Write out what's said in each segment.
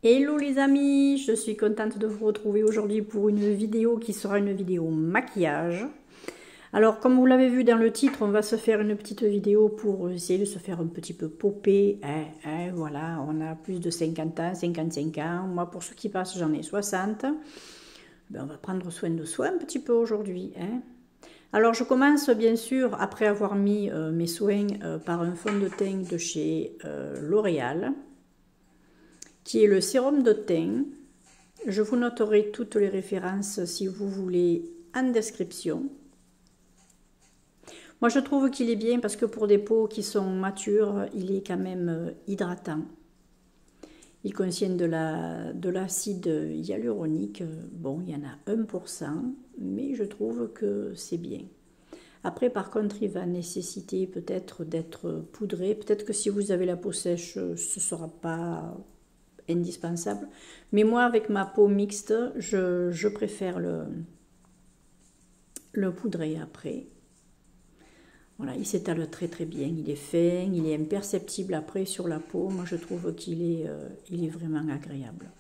Hello les amis, je suis contente de vous retrouver aujourd'hui pour une vidéo qui sera une vidéo maquillage. Alors comme vous l'avez vu dans le titre, on va se faire une petite vidéo pour essayer de se faire un petit peu popper. Voilà, on a plus de 50 ans, 55 ans. Moi pour ceux qui passent, j'en ai 60. Ben, on va prendre soin de soi un petit peu aujourd'hui. Alors je commence bien sûr, après avoir mis mes soins, par un fond de teint de chez L'Oréal, qui est le sérum de teint. Je vous noterai toutes les références si vous voulez en description. Moi je trouve qu'il est bien parce que pour des peaux qui sont matures, il est quand même hydratant. Il contient de l'acide hyaluronique. Bon, il y en a 1%, mais je trouve que c'est bien. Après, par contre, il va nécessiter peut-être d'être poudré. Peut-être que si vous avez la peau sèche, ce ne sera pas indispensable. Mais moi, avec ma peau mixte, je préfère le poudrer après. Voilà, il s'étale très très bien. Il est fin, il est imperceptible après sur la peau. Moi, je trouve qu'il est, il est vraiment agréable.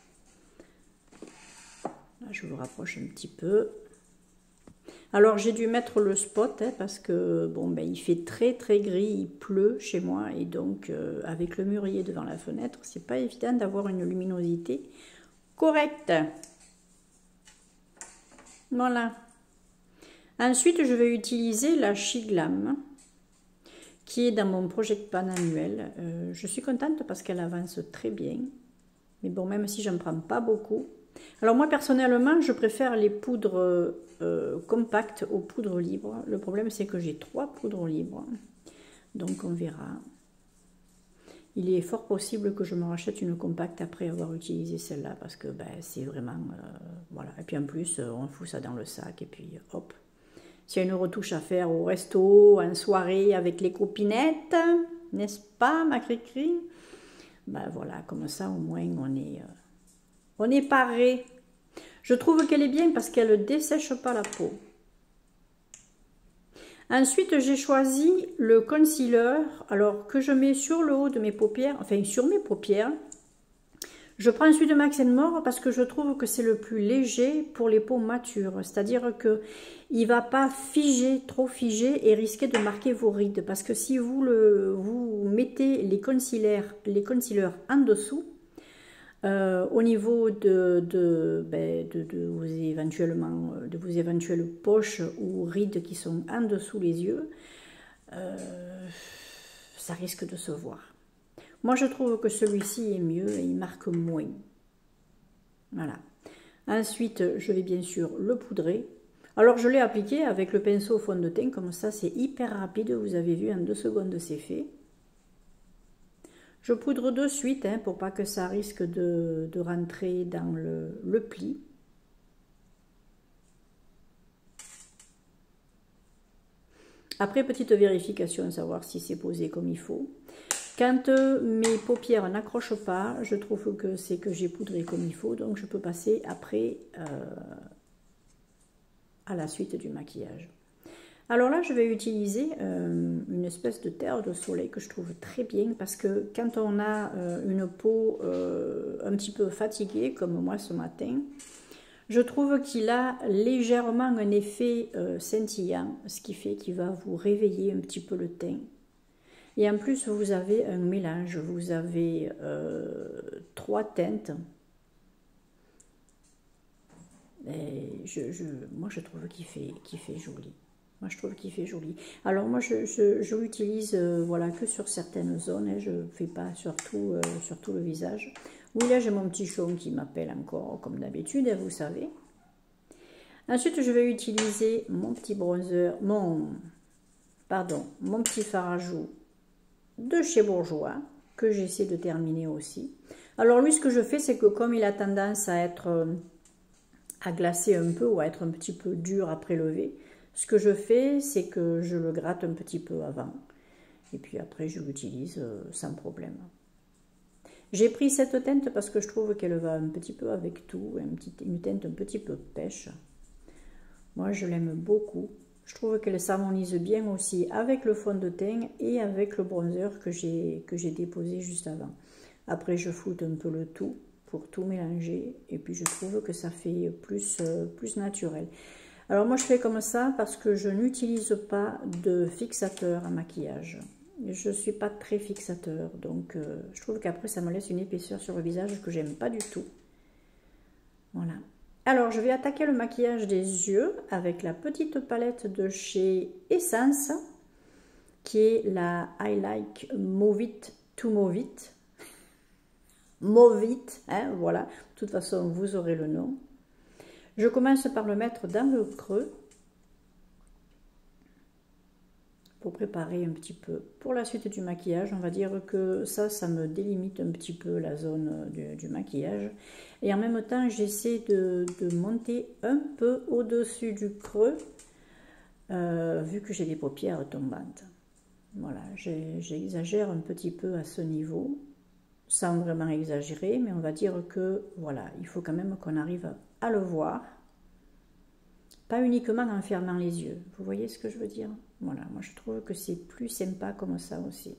Là, je vous rapproche un petit peu. Alors j'ai dû mettre le spot parce que bon ben il fait très très gris, il pleut chez moi et donc avec le mûrier devant la fenêtre, c'est pas évident d'avoir une luminosité correcte. Voilà. Ensuite je vais utiliser la Shiglam qui est dans mon Project Pan annuel. Je suis contente parce qu'elle avance très bien. Mais bon, même si j'en prends pas beaucoup. Alors moi personnellement je préfère les poudres compactes aux poudres libres. Le problème c'est que j'ai 3 poudres libres, donc on verra. Il est fort possible que je me rachète une compacte après avoir utilisé celle-là parce que ben, c'est vraiment voilà. Et puis en plus on fout ça dans le sac et puis hop. S'il y a une retouche à faire au resto, en soirée avec les copinettes, n'est-ce pas ma cri-cri? Ben voilà, comme ça au moins on est paré. Je trouve qu'elle est bien parce qu'elle ne dessèche pas la peau. Ensuite, j'ai choisi le concealer, alors que je mets sur le haut de mes paupières, enfin sur mes paupières. Je prends celui de Max More parce que je trouve que c'est le plus léger pour les peaux matures. C'est-à-dire qu'il ne va pas figer, trop figer et risquer de marquer vos rides. Parce que si vous mettez les concealers en dessous, au niveau de vos éventuelles poches ou rides qui sont en dessous les yeux, ça risque de se voir. Moi, je trouve que celui-ci est mieux et il marque moins. Voilà. Ensuite, je vais bien sûr le poudrer. Alors, je l'ai appliqué avec le pinceau au fond de teint. Comme ça, c'est hyper rapide. Vous avez vu, en 2 secondes, c'est fait. Je poudre de suite pour pas que ça risque de rentrer dans le pli. Après, petite vérification, savoir si c'est posé comme il faut. Quand mes paupières n'accrochent pas, je trouve que c'est que j'ai poudré comme il faut. Donc, je peux passer après à la suite du maquillage. Alors là, je vais utiliser une espèce de terre de soleil que je trouve très bien parce que quand on a une peau un petit peu fatiguée, comme moi ce matin, je trouve qu'il a légèrement un effet scintillant, ce qui fait qu'il va vous réveiller un petit peu le teint. Et en plus, vous avez un mélange, vous avez 3 teintes. Et moi, je trouve qu'il fait joli. Moi, je trouve qu'il fait joli. Alors, moi, je l'utilise voilà, que sur certaines zones. Je ne fais pas sur tout le visage. Oui, là, j'ai mon petit chon qui m'appelle encore, comme d'habitude, vous savez. Ensuite, je vais utiliser mon petit bronzer, mon petit fard à joues de chez Bourjois, que j'essaie de terminer aussi. Alors, lui, ce que je fais, c'est que comme il a tendance à être... à glacer un peu ou à être un petit peu dur à prélever. Ce que je fais, c'est que je le gratte un petit peu avant. Et puis après, je l'utilise sans problème. J'ai pris cette teinte parce que je trouve qu'elle va un petit peu avec tout. Une teinte un petit peu pêche. Moi, je l'aime beaucoup. Je trouve qu'elle s'harmonise bien aussi avec le fond de teint et avec le bronzer que j'ai déposé juste avant. Après, je floute un peu le tout pour tout mélanger. Et puis je trouve que ça fait plus naturel. Alors moi je fais comme ça parce que je n'utilise pas de fixateur à maquillage. Je ne suis pas très fixateur, donc je trouve qu'après ça me laisse une épaisseur sur le visage que j'aime pas du tout. Voilà. Alors je vais attaquer le maquillage des yeux avec la petite palette de chez Essence, qui est la I Like Move It to Move It. Move It, hein, voilà. De toute façon, vous aurez le nom. Je commence par le mettre dans le creux pour préparer un petit peu. Pour la suite du maquillage, on va dire que ça me délimite un petit peu la zone du maquillage. Et en même temps, j'essaie de monter un peu au-dessus du creux, vu que j'ai des paupières tombantes. Voilà, j'exagère un petit peu à ce niveau, sans vraiment exagérer, mais on va dire que, voilà, il faut quand même qu'on arrive à le voir. Pas uniquement en fermant les yeux. Vous voyez ce que je veux dire? Voilà, moi je trouve que c'est plus sympa comme ça aussi.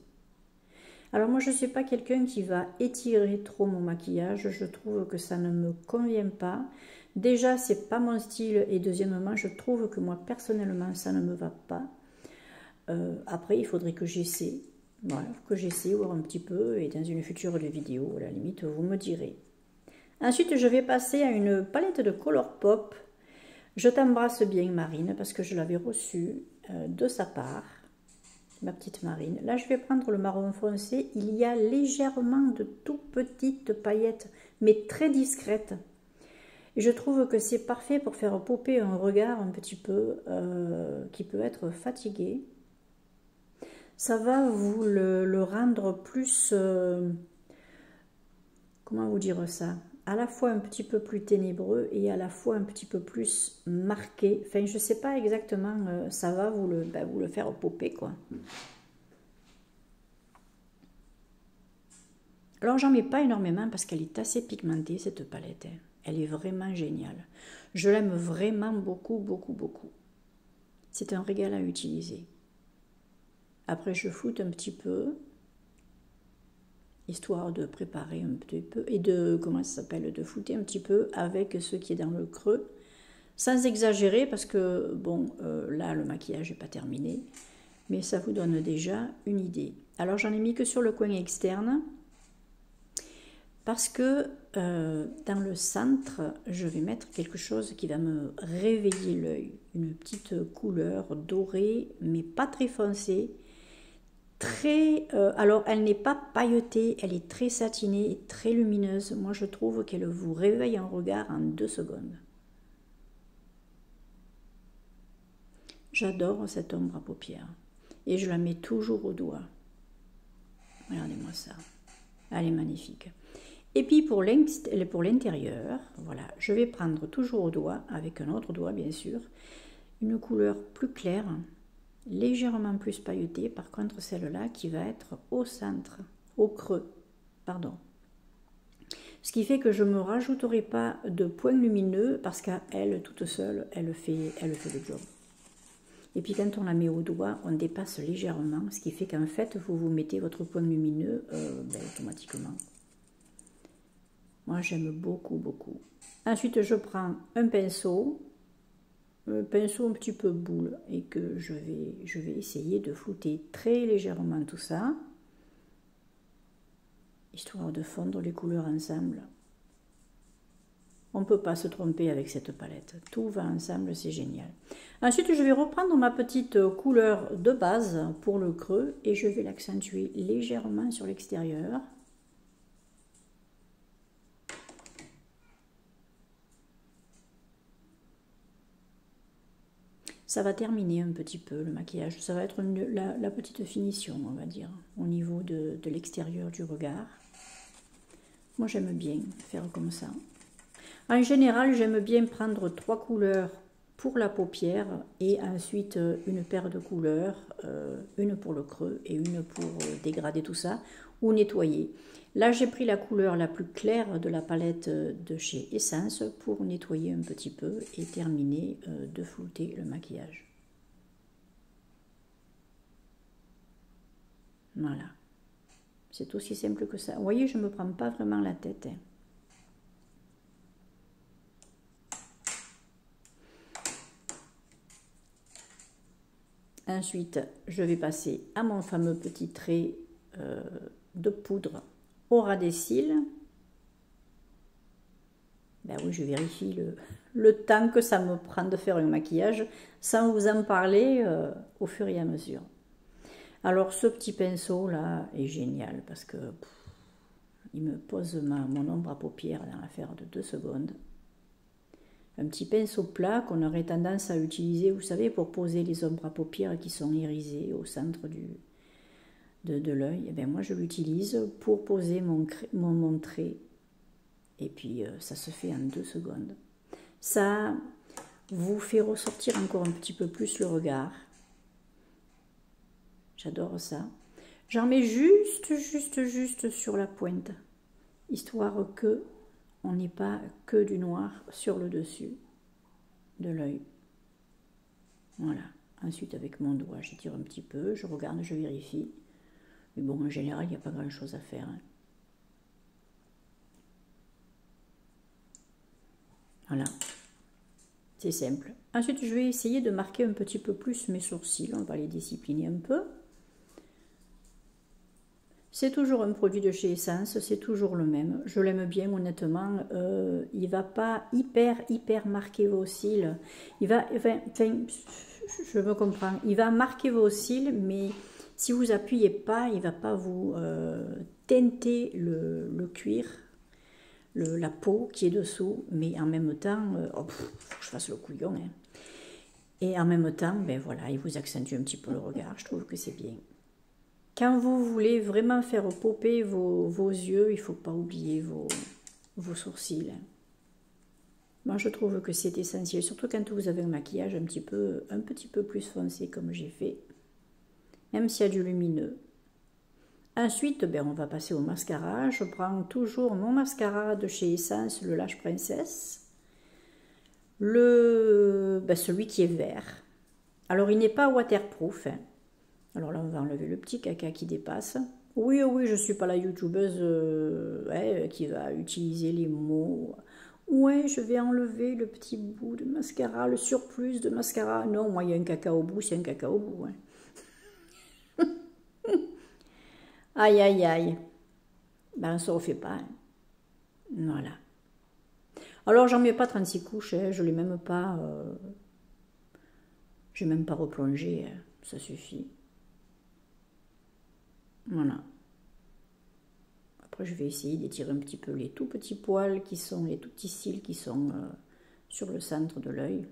Alors moi je ne suis pas quelqu'un qui va étirer trop mon maquillage. Je trouve que ça ne me convient pas. Déjà, c'est pas mon style. Et deuxièmement, je trouve que moi personnellement, ça ne me va pas. Après, il faudrait que j'essaie. Voilà, que j'essaie, voir un petit peu. Et dans une future vidéo, à la limite, vous me direz. Ensuite, je vais passer à une palette de Colourpop. Je t'embrasse bien Marine parce que je l'avais reçue de sa part, ma petite Marine. Là je vais prendre le marron foncé, il y a légèrement de tout petites paillettes mais très discrètes. Et je trouve que c'est parfait pour faire popper un regard un petit peu qui peut être fatigué. Ça va vous le rendre plus, comment vous dire ça, à la fois un petit peu plus ténébreux et à la fois un petit peu plus marqué. Enfin, je ne sais pas exactement, ça va vous le faire popper, quoi. Alors, j'en mets pas énormément parce qu'elle est assez pigmentée, cette palette. Hein. Elle est vraiment géniale. Je l'aime vraiment beaucoup, beaucoup, beaucoup. C'est un régal à utiliser. Après, je floute un petit peu, histoire de préparer un petit peu et de, comment ça s'appelle, de flouter un petit peu avec ce qui est dans le creux, sans exagérer parce que, bon, là, le maquillage n'est pas terminé, mais ça vous donne déjà une idée. Alors, j'en ai mis que sur le coin externe parce que dans le centre, je vais mettre quelque chose qui va me réveiller l'œil, une petite couleur dorée, mais pas très foncée, très, alors elle n'est pas pailletée, elle est très satinée et très lumineuse. Moi je trouve qu'elle vous réveille un regard en 2 secondes. J'adore cette ombre à paupières et je la mets toujours au doigt. Regardez-moi ça, elle est magnifique. Et puis pour l'intérieur, voilà, je vais prendre toujours au doigt, avec un autre doigt bien sûr, une couleur plus claire, légèrement plus pailletée, par contre celle-là qui va être au centre, au creux, pardon. Ce qui fait que je ne me rajouterai pas de points lumineux parce qu'elle, toute seule, elle fait le job. Et puis quand on la met au doigt, on dépasse légèrement, ce qui fait qu'en fait, vous mettez votre point lumineux automatiquement. Moi, j'aime beaucoup, beaucoup. Ensuite, je prends un pinceau un petit peu boule et que je vais essayer de flouter très légèrement tout ça, histoire de fondre les couleurs ensemble. On ne peut pas se tromper avec cette palette, tout va ensemble, c'est génial. Ensuite, je vais reprendre ma petite couleur de base pour le creux et je vais l'accentuer légèrement sur l'extérieur. Ça va terminer un petit peu le maquillage, ça va être la petite finition, on va dire, au niveau de l'extérieur du regard. Moi j'aime bien faire comme ça. En général, j'aime bien prendre 3 couleurs pour la paupière et ensuite une paire de couleurs, une pour le creux et une pour dégrader tout ça ou nettoyer. Là, j'ai pris la couleur la plus claire de la palette de chez Essence pour nettoyer un petit peu et terminer de flouter le maquillage. Voilà. C'est aussi simple que ça. Vous voyez, je ne me prends pas vraiment la tête. Hein. Ensuite, je vais passer à mon fameux petit trait de poudre au ras des cils. Ben oui, je vérifie le temps que ça me prend de faire un maquillage sans vous en parler au fur et à mesure. Alors ce petit pinceau là est génial parce que il me pose mon ombre à paupières dans l'affaire de 2 secondes. Un petit pinceau plat qu'on aurait tendance à utiliser, vous savez, pour poser les ombres à paupières qui sont irisées au centre de l'œil. Et bien moi je l'utilise pour poser mon trait. Et puis ça se fait en 2 secondes. Ça vous fait ressortir encore un petit peu plus le regard. J'adore ça. J'en mets juste sur la pointe, histoire que on n'ait pas que du noir sur le dessus de l'œil. Voilà. Ensuite, avec mon doigt, j'étire un petit peu, je regarde, je vérifie. Mais bon, en général, il n'y a pas grand-chose à faire. Hein. Voilà. C'est simple. Ensuite, je vais essayer de marquer un petit peu plus mes sourcils. On va les discipliner un peu. C'est toujours un produit de chez Essence, c'est toujours le même. Je l'aime bien, honnêtement. Il ne va pas hyper marquer vos cils. Il va, enfin, je me comprends. Il va marquer vos cils, mais si vous appuyez pas, il ne va pas vous teinter le cuir, la peau qui est dessous. Mais en même temps, faut que je fasse le couillon. Hein. Et en même temps, ben voilà, il vous accentue un petit peu le regard. Je trouve que c'est bien. Quand vous voulez vraiment faire popper vos yeux, il ne faut pas oublier vos sourcils. Moi, je trouve que c'est essentiel, surtout quand vous avez un maquillage un petit peu plus foncé comme j'ai fait, même s'il y a du lumineux. Ensuite, ben, on va passer au mascara. Je prends toujours mon mascara de chez Essence, le Lash Princess, celui qui est vert. Alors, il n'est pas waterproof, hein. Alors là, on va enlever le petit caca qui dépasse. Oui, je ne suis pas la youtubeuse qui va utiliser les mots. Ouais, je vais enlever le petit bout de mascara, le surplus de mascara. Non, moi, il y a un caca au bout, c'est un caca au bout. Hein. Aïe. Ben, on ne se refait pas. Hein. Voilà. Alors, j'en mets pas 36 couches. Hein. Je ne l'ai même pas... je n'ai même pas replongé. Hein. Ça suffit. Voilà. Après, je vais essayer d'étirer un petit peu les tout petits poils qui sont, les tout petits cils qui sont sur le centre de l'œil.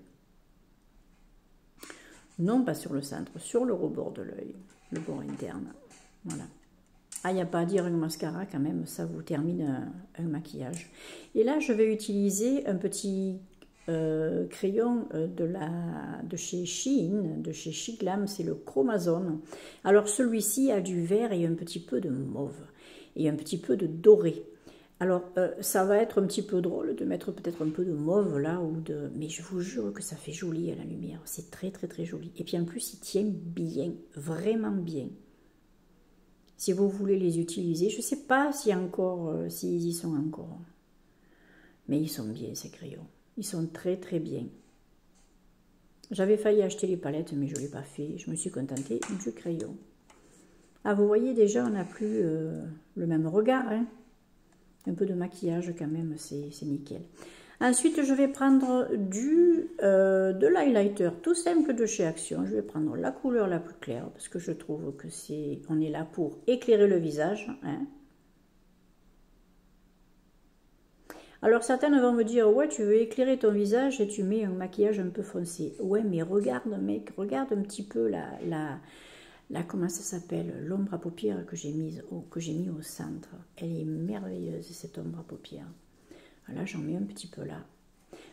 Non, pas sur le centre, sur le rebord de l'œil, le bord interne. Voilà. Ah, il n'y a pas à dire un mascara quand même, ça vous termine un maquillage. Et là, je vais utiliser un petit crayon de chez Shein, de chez Shiglam, c'est le Chromazone. Alors celui-ci a du vert et un petit peu de mauve et un petit peu de doré. Alors ça va être un petit peu drôle de mettre peut-être un peu de mauve là, mais je vous jure que ça fait joli à la lumière, c'est très joli. Et puis en plus il tient bien, vraiment bien. Si vous voulez les utiliser, je ne sais pas s'ils y sont encore, mais ils sont bien ces crayons. Ils sont très bien. J'avais failli acheter les palettes, mais je ne l'ai pas fait. Je me suis contentée du crayon. Ah, vous voyez déjà, on n'a plus le même regard. Hein. Un peu de maquillage quand même, c'est nickel. Ensuite, je vais prendre de l'highlighter tout simple de chez Action. Je vais prendre la couleur la plus claire parce que je trouve que on est là pour éclairer le visage. Hein. Alors certaines vont me dire, ouais, tu veux éclairer ton visage et tu mets un maquillage un peu foncé. Ouais, mais regarde mec, regarde un petit peu comment ça s'appelle, l'ombre à paupières que j'ai mis au centre. Elle est merveilleuse cette ombre à paupières. Voilà, j'en mets un petit peu là.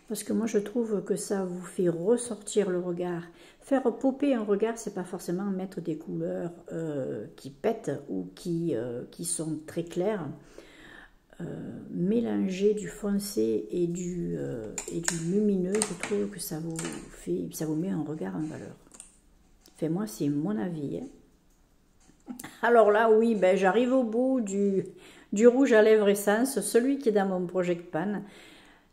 Parce que moi je trouve que ça vous fait ressortir le regard. Faire popper un regard, c'est pas forcément mettre des couleurs qui pètent ou qui sont très claires. Mélanger du foncé et du lumineux, je trouve que ça vous met un regard en valeur. Enfin, moi, c'est mon avis. Hein. Alors là, oui, ben, j'arrive au bout du rouge à lèvres Essence, celui qui est dans mon Project Pan.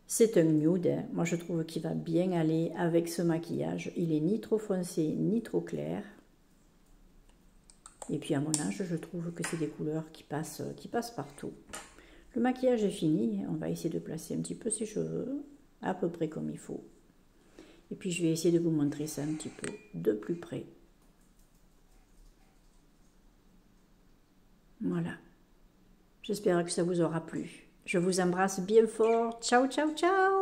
C'est un nude. Hein. Moi, je trouve qu'il va bien aller avec ce maquillage. Il est ni trop foncé, ni trop clair. Et puis à mon âge, je trouve que c'est des couleurs qui passent partout. Le maquillage est fini, on va essayer de placer un petit peu ses cheveux, à peu près comme il faut. Et puis je vais essayer de vous montrer ça un petit peu de plus près. Voilà. J'espère que ça vous aura plu. Je vous embrasse bien fort. Ciao, ciao, ciao!